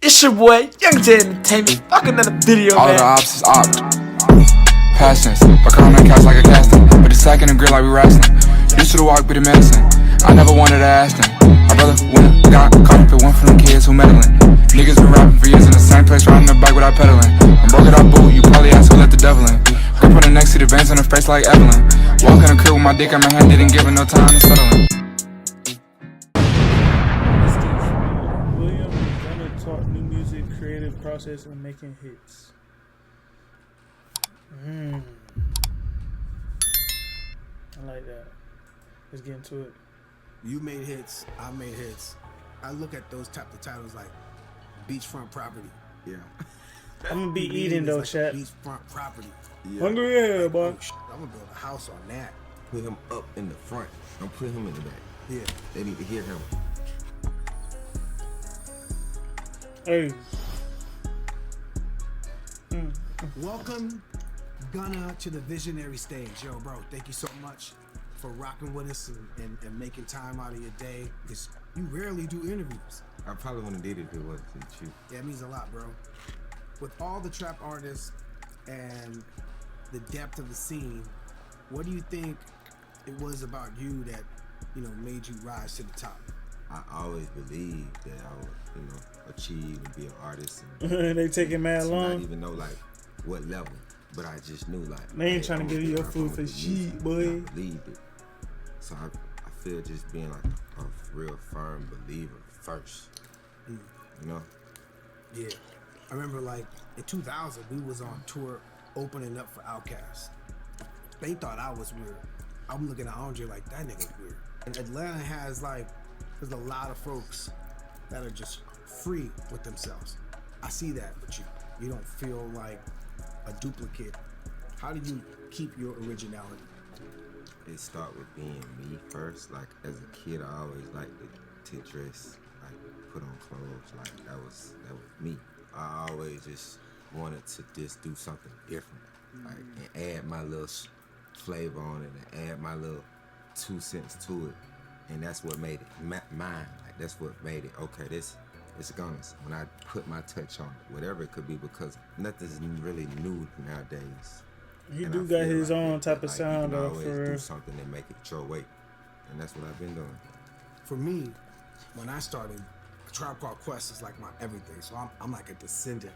It's your boy, Young J Entertainment. Fuck another video, all man. the opposites opt. Passions, but on that couch like a casting. But the sack in the grill like we wrestling. Used to the walk be the medicine. I never wanted to ask them. My brother went, got caught up in one from them kids who meddling. Niggas been rapping for years in the same place, riding the bike without pedaling. I'm broke it up, boo, you probably asked who let the devil in. Grip on the neck, see the veins on her face like Evelyn. Walk in the crib with my dick in my hand, didn't give her no time to settling. Gunna taught new music creative process and making hits. I like that. Let's get into it. You made hits, I made hits. I look at those type of titles like beachfront property. Yeah. I'm gonna be eating though, like chat. Beachfront property. Yeah. Hungry, yeah, boy. Oh, I'm gonna build a house on that. Put him up in the front. Don't put him in the back. Yeah. They need to hear him. Hey. Welcome, Gunna, to the visionary stage. Yo, bro, thank you so much for rocking with us and making time out of your day, because you rarely do interviews. I probably wouldn't have did it if it wasn't you. Yeah, it means a lot, bro. With all the trap artists and the depth of the scene, what do you think it was about you that, made you rise to the top? I always believed that I would, achieve and be an artist. And They taking mad not long. even know like what level, but I just knew like They ain't hey, tryna I'm give gonna you be your a food rapper, for I'm gonna do shit, music. boy. And I believed it. So I feel just being like a real firm believer first. Yeah. I remember like in 2000, we was on tour opening up for Outkast. They thought I was weird. I'm looking at Andre like, that nigga's weird. And Atlanta there's a lot of folks that are just free with themselves. I see that with you. You don't feel like a duplicate. How do you keep your originality? It start with being me first. Like as a kid, I always liked to dress, like put on clothes. Like that was me. I always just wanted to just do something different, like and add my little flavor on it and add my little 2 cents to it, and that's what made it mine. Like that's what made it okay. This it's Gunna's. When I put my touch on it, whatever it could be, because nothing's really new nowadays. He And do I got feel his like own that, type of like, sound you can though, always for do real. something and make it your way, and that's what I've been doing. For me, when I started, Tribe Called Quest is like my everything. So I'm like a descendant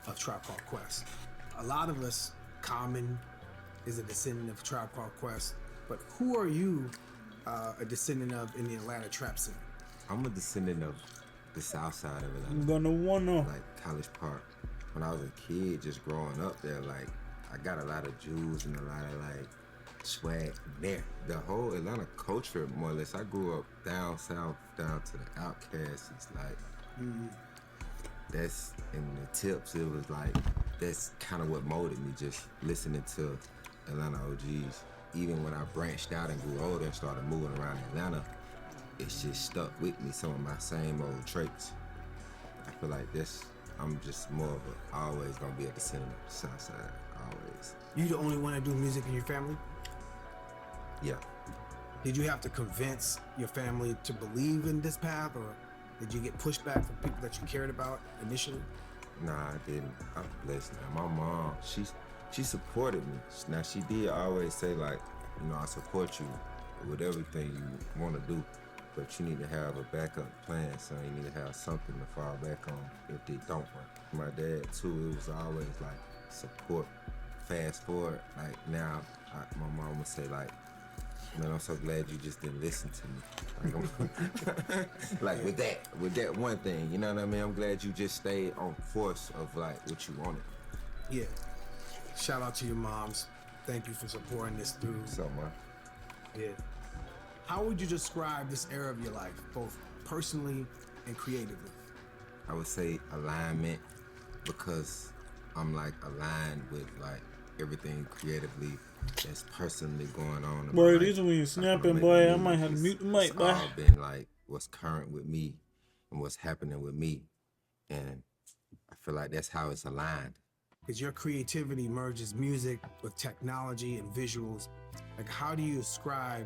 of Tribe Called Quest. A lot of us, Common is a descendant of Tribe Called Quest. But who are you a descendant of in the Atlanta trap scene? I'm a descendant of the south side of Atlanta. I'm gonna wanna. Like College Park. When I was a kid, just growing up there, like I got a lot of Jews and a lot of like swag there. The whole Atlanta culture, more or less. I grew up down south, down to the Outcasts. It's like that's in the tips. It was like that's kind of what molded me. Just listening to Atlanta OGs. Even when I branched out and grew older and started moving around Atlanta, it's just stuck with me. Some of my same old traits. I feel like this. I'm just more of always gonna be at the center of the south side, always. You the only one that do music in your family? Yeah. Did you have to convince your family to believe in this path, or did you get pushback from people that you cared about initially? Nah, I didn't. I'm blessed now. My mom, she supported me. Now she did always say like, I support you with everything you want to do, but you need to have a backup plan. So you need to have something to fall back on if they don't work. My dad too. It was always like support. Fast forward, like now, my mom would say like, man, I'm so glad you just didn't listen to me. Like, like with that one thing, you know what I mean? I'm glad you just stayed on course of like what you wanted. Yeah. Shout out to your moms. Thank you for supporting this through. So much. Yeah. How would you describe this era of your life, both personally and creatively? I would say alignment, because I'm like aligned with like everything creatively that's personally going on. Boy, life. these when you Like, snapping, when boy, I making might have to music, mute the mic, it's boy. all been like what's current with me and what's happening with me, and I feel like that's how it's aligned. Because your creativity merges music with technology and visuals. Like, how do you describe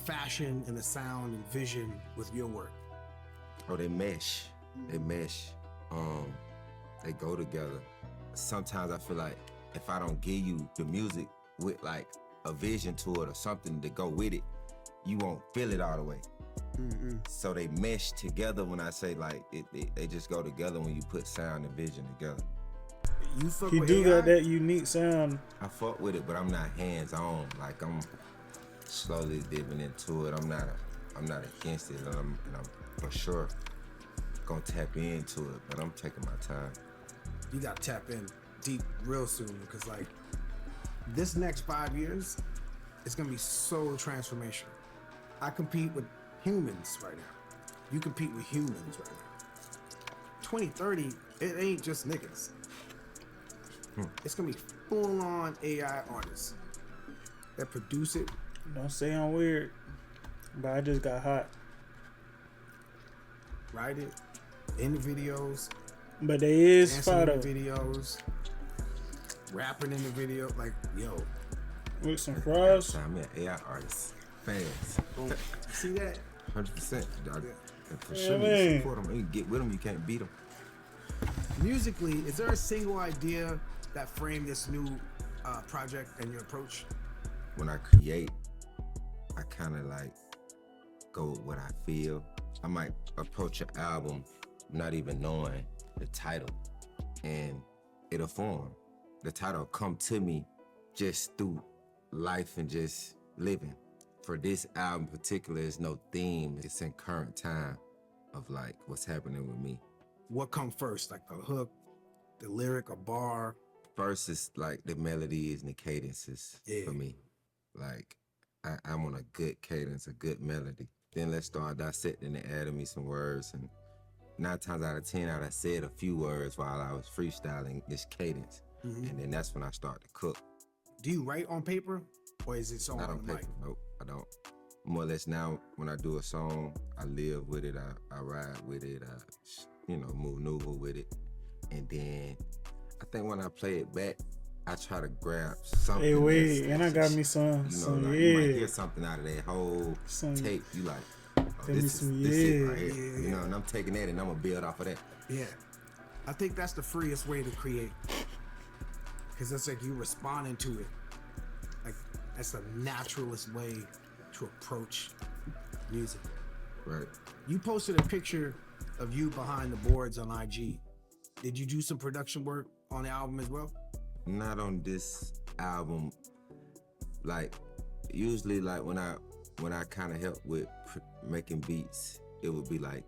fashion and the sound and vision with your work? Oh, they mesh. They mesh. They go together. Sometimes I feel like if I don't give you the music with like a vision to it or something to go with it, you won't feel it all the way. So they mesh together. When I say like they just go together when you put sound and vision together. You fuck He with do AI? got that unique sound. I fuck with it, but I'm not hands on. Like I'm slowly dipping into it. I'm not against it, and I'm for sure gonna tap into it. But I'm taking my time. You gotta tap in deep real soon, because like this next 5 years, it's gonna be so transformational. I compete with humans right now. You compete with humans right now. 2030, it ain't just niggas. It's gonna be full on AI artists that produce it. Don't say I'm weird, but I just got hot. Write it in the videos, But they is dancing in photo the videos, rapping in the video. Like, yo, with some fries. I'm an AI artist. Fans. boom. See that? 100%. For Yeah, sure, man. you support them. You get with them, you can't beat them. Musically, is there a single idea that framed this new project and your approach? When I create, I kind of like go with what I feel. I might approach an album not even knowing the title, and it'll form. The title come to me just through life and just living. For this album in particular, there's no theme. It's in current time of like what's happening with me. What come first, like the hook, the lyric, a bar? First is like the melodies and the cadences for me. Like I'm on a good cadence, a good melody. Then let's start dissecting and adding me some words. And 9 times out of 10, I done said a few words while I was freestyling this cadence. And then that's when I start to cook. Do you write on paper, or is it song Not on on the paper, mic? nope, I don't. More or less now, when I do a song, I live with it, I ride with it, I maneuver with it. And then I think when I play it back, I try to grab something. Hey, wait, and I got me some you might hear something out of that whole tape. You like, oh, this is it right here. You know, and I'm taking that and I'm gonna build off of that. Yeah, I think that's the freest way to create, because it's like you responding to it. Like that's the naturalist way to approach music. Right. You posted a picture of you behind the boards on IG. Did you do some production work on the album as well? Not on this album. Like usually, like when I kind of help with making beats, it would be like,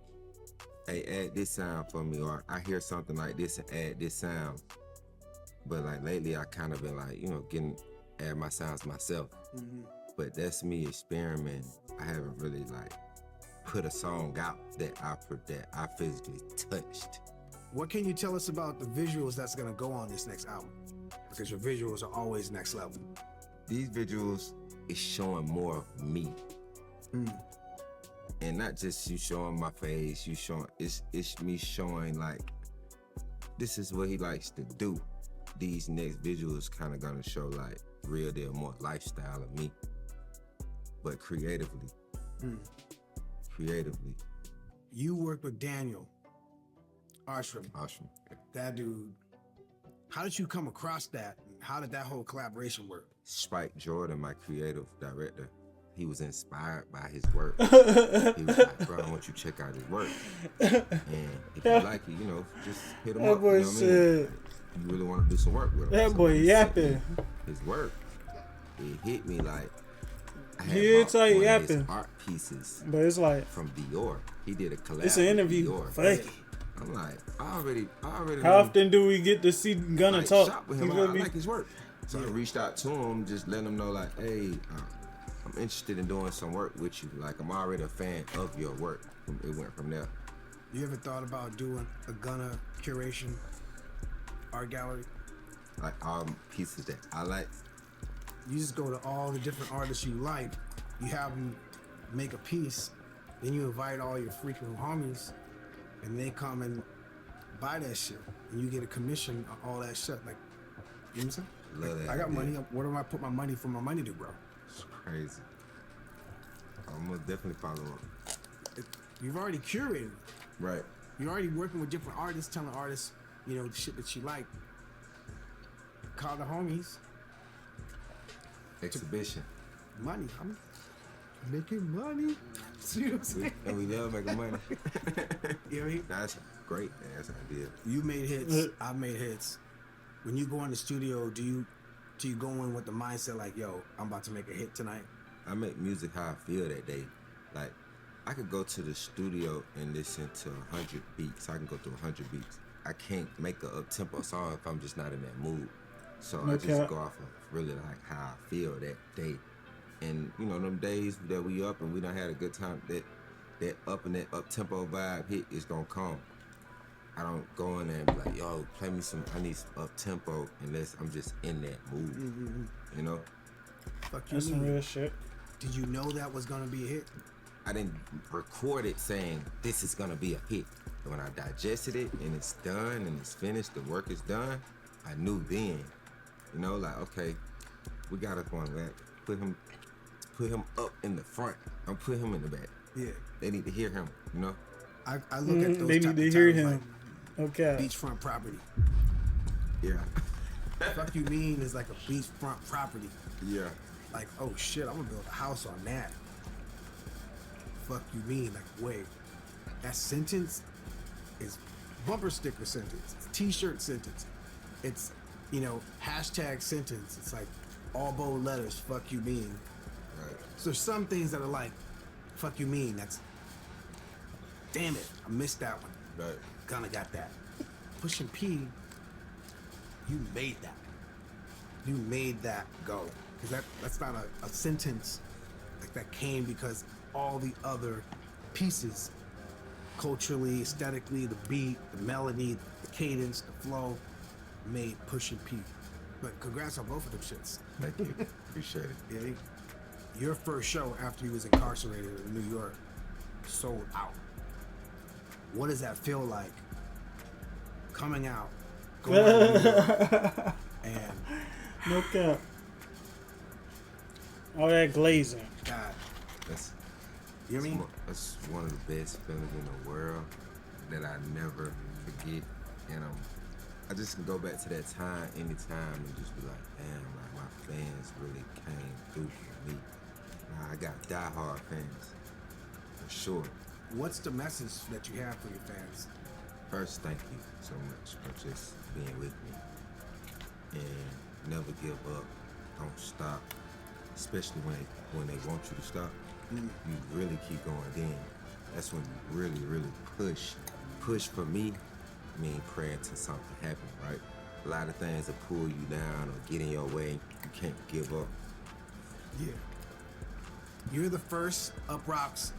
hey, add this sound for me, or I hear something like this and add this sound. But like lately, I kind of been like, add my sounds myself. But that's me experimenting. I haven't really like put a song out that I physically touched. What can you tell us about the visuals that's gonna go on this next album? Because your visuals are always next level. These visuals is showing more of me. And not just you showing my face, it's me showing like, this is what he likes to do. These next visuals kind of gonna show like real deal more lifestyle of me. But creatively. Creatively. You work with Daniel Ashram. That dude. How did you come across that? How did that whole collaboration work? Spike Jordan, my creative director, he was inspired by his work. He was like, bro, I want you to check out his work. And if you like it, just hit him That up. boy You know what I mean? said, You really want to do some work with him. that So boy when he sent me yapping. His work, it hit me like, I had He bought tell you one of his yapping. art pieces But it's like, from Dior. He did a collab it's an with interview. Dior. Fuck it. I'm like, I already. How often do we get to see Gunna like, talk? shop with You him. I feel me? like his work. So I reached out to him, just letting him know, like, hey, I'm interested in doing some work with you. Like, I'm already a fan of your work. It went from there. You ever thought about doing a Gunna curation art gallery? Like, all pieces that I like. You just go to all the different artists you like, you have them make a piece, then you invite all your freaking homies, and they come and buy that shit, and you get a commission on all that shit. Like, you know what I'm saying? Love that I got idea. money. Where do I put my money for my money to grow? It's crazy. I'm gonna definitely follow up. You've already curated. Right. You're already working with different artists, telling artists, you know, the shit that you like. Call the homies. Exhibition. Money. I'm making money. See what I'm saying? And we love making money. You know what I mean? That's great, man. That's an idea. You made hits. I've made hits. When you go in the studio, do you go in with the mindset like, yo, I'm about to make a hit tonight? I make music how I feel that day. Like, I could go to the studio and listen to 100 beats. I can go through 100 beats. I can't make an up-tempo song if I'm just not in that mood. So I just go off of really like how I feel that day. And, you know, them days that we up and we done had a good time, that up and that up-tempo vibe hit is gonna come. I don't go in there and be like, yo, play me some, I need some up-tempo unless I'm just in that mood, you know? Fuck you. That's some real shit. Did you know that was gonna be a hit? I didn't record it saying this is gonna be a hit. When I digested it and it's done and it's finished, the work is done, I knew then, you know, like, okay, we gotta go on back, put him up in the front. Don't put him in the back. Yeah. They need to hear him, you know? I look at those They type need of to hear titles him. Okay. like beachfront property. Yeah. Fuck you mean is like a beachfront property. Yeah. Like, oh shit, I'm gonna build a house on that. Fuck you mean, like, wait, that sentence is bumper sticker sentence, it's t-shirt sentence, it's, you know, hashtag sentence, it's like all bold letters, fuck you mean. Right. So there's some things that are like, fuck you mean, that's, damn it, I missed that one. Right. Gunna got that. Pushing P, you made that. You made that go. Because that's not a sentence like that came because all the other pieces, culturally, aesthetically, the beat, the melody, the cadence, the flow, made Pushing P. But congrats on both of them shits. Thank you. Appreciate it. Yeah, your first show after you was incarcerated in New York sold out. What does that feel like? Coming out, going to New York, and No cap. All that glazing. God, That's, you know what I mean? that's one of the best feelings in the world that I never forget. And I just can go back to that time anytime and just be like, damn, like my fans really came through for me. Nah, I got diehard fans, for sure. What's the message that you have for your fans? First, thank you so much for just being with me. And never give up. Don't stop. Especially when they want you to stop. You really keep going then. That's when you really, really push. Push for me mean praying to something happen, right? A lot of things will pull you down or get in your way. You can't give up. Yeah. You're the first Up Rocks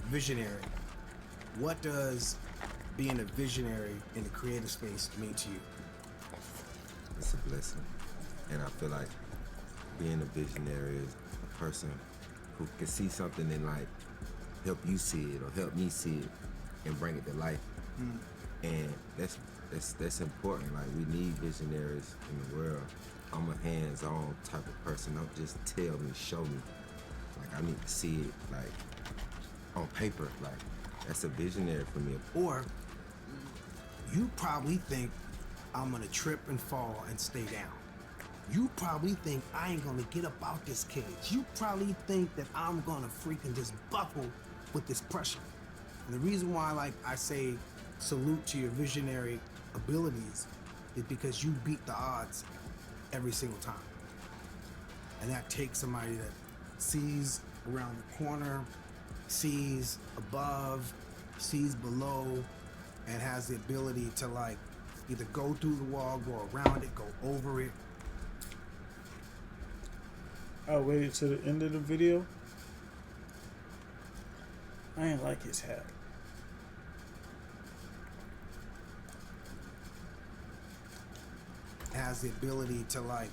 visionary. What does being a visionary in the creative space mean to you? It's a blessing. And I feel like being a visionary is a person who can see something and like help you see it or help me see it and bring it to life. And that's important. Like, we need visionaries in the world. I'm a hands-on type of person. Don't just tell me, show me. Like, I need to see it like on paper. Like, that's a visionary for me. Or you probably think I'm gonna trip and fall and stay down. You probably think I ain't gonna get up out this cage. You probably think that I'm gonna freaking just buckle with this pressure. And the reason why, like, I say salute to your visionary abilities is because you beat the odds every single time. And that takes somebody that sees around the corner, sees above, sees below, and has the ability to, like, either go through the wall, go around it, go over it. I waited to the end of the video. I ain't like his hat. Has the ability to, like,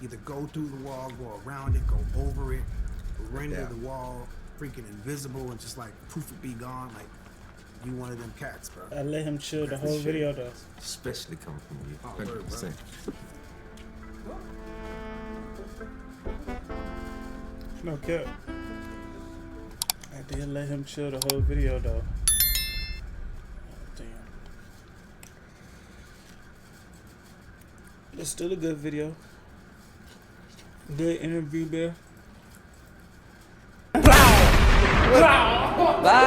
either go through the wall, go around it, go over it, render the wall freaking invisible and just like poof it be gone. Like, you one of them cats, bro. I let him chill the whole video though. Especially coming from you. Oh, word, bro. 100%. No cap. I did let him chill the whole video though. Oh, damn. It's still a good video. Good interview, Bear. Bye,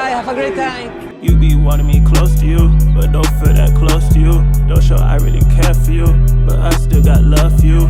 have a great time. You be wanting me close to you, but don't feel that close to you. Don't show I really care for you, but I still got love for you.